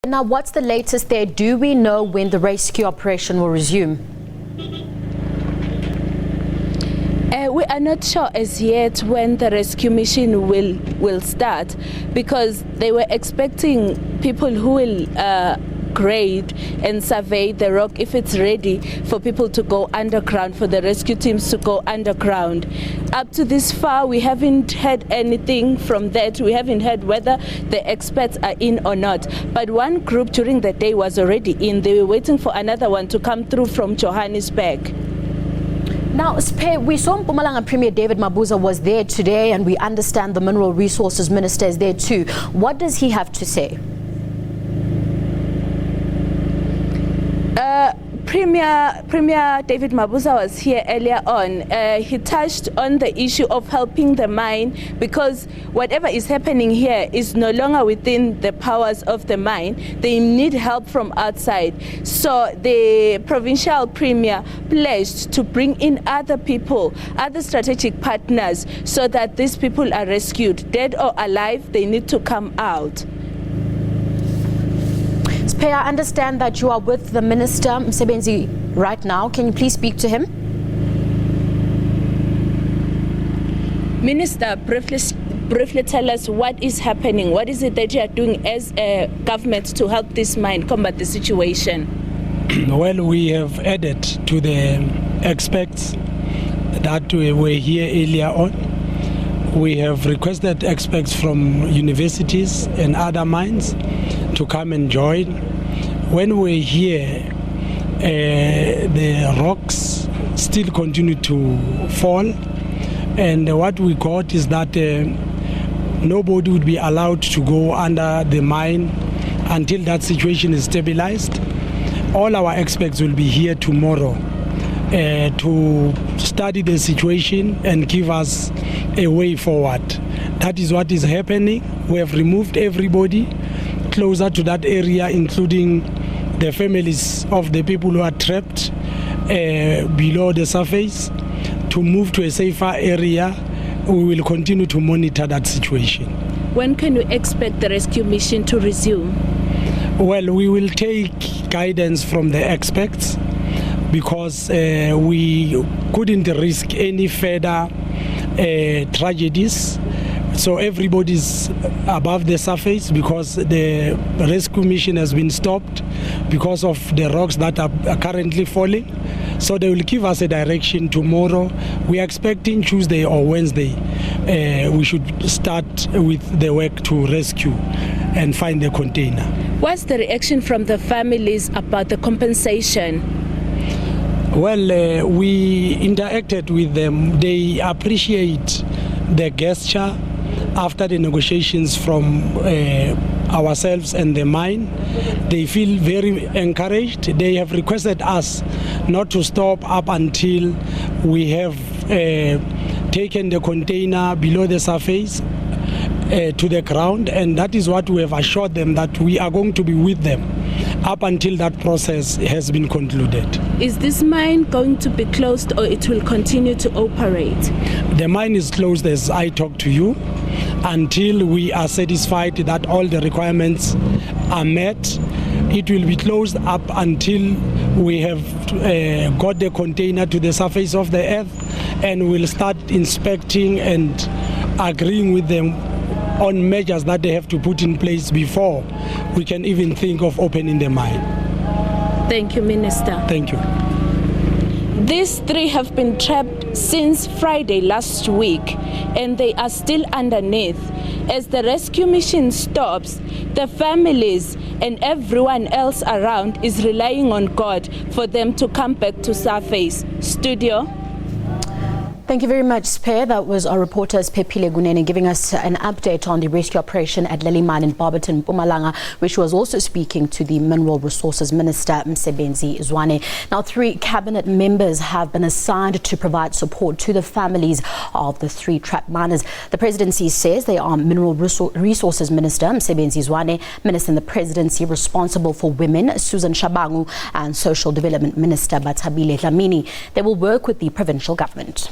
Now, what's the latest there? Do we know when the rescue operation will resume? We are not sure as yet when the rescue mission will start, because they were expecting people who will grade and survey the rock if it's ready for people to go underground, for the rescue teams to go underground. Up to this far, we haven't heard anything from that. We haven't heard whether the experts are in or not. But one group during the day was already in. They were waiting for another one to come through from Johannesburg. Now, we saw Mpumalanga Premier David Mabuza was there today, and we understand the Mineral Resources Minister is there too. What does he have to say? Premier David Mabuza was here earlier on. He touched on the issue of helping the mine, because whatever is happening here is no longer within the powers of the mine. They need help from outside. So the provincial premier pledged to bring in other people, other strategic partners, so that these people are rescued. Dead or alive, they need to come out. I understand that you are with the Minister Msebenzi right now. Can you please speak to him? Minister, briefly tell us what is happening. What is it that you are doing as a government to help this mine combat the situation? Well, we have added to the experts that were here earlier on. We have requested experts from universities and other mines to come and join. When we're here, the rocks still continue to fall, and what we got is that nobody would be allowed to go under the mine until that situation is stabilized. All our experts will be here tomorrow to study the situation and give us a way forward. That is what is happening. We have removed everybody closer to that area, including the families of the people who are trapped below the surface, to move to a safer area. We will continue to monitor that situation. When can you expect the rescue mission to resume? Well, we will take guidance from the experts, because we couldn't risk any further tragedies. So everybody's above the surface, because the rescue mission has been stopped because of the rocks that are currently falling. So they will give us a direction tomorrow. We are expecting Tuesday or Wednesday we should start with the work to rescue and find the container. What's the reaction from the families about the compensation? Well, we interacted with them. They appreciate the gesture after the negotiations from ourselves and the mine. They feel very encouraged. They have requested us not to stop up until we have taken the container below the surface to the ground, and that is what we have assured them, that we are going to be with them up until that process has been concluded. Is this mine going to be closed, or it will continue to operate? The mine is closed as I talk to you, until we are satisfied that all the requirements are met. It will be closed up until we have got the container to the surface of the earth, and we'll start inspecting and agreeing with them on measures that they have to put in place before we can even think of opening the mine. Thank you, Minister. Thank you. These three have been trapped since Friday last week, and they are still underneath. As the rescue mission stops, the families and everyone else around is relying on God for them to come back to surface. Studio. Thank you very much, Siphe. That was our reporter Siphephile Kunene giving us an update on the rescue operation at Lily Mine in Barberton, Mpumalanga, which was also speaking to the Mineral Resources Minister Msebenzi Zwane. Now, 3 cabinet members have been assigned to provide support to the families of the 3 trapped miners. The presidency says they are Mineral Resources Minister Msebenzi Zwane, Minister in the Presidency responsible for Women Susan Shabangu, and Social Development Minister Bathabile Dlamini. They will work with the provincial government.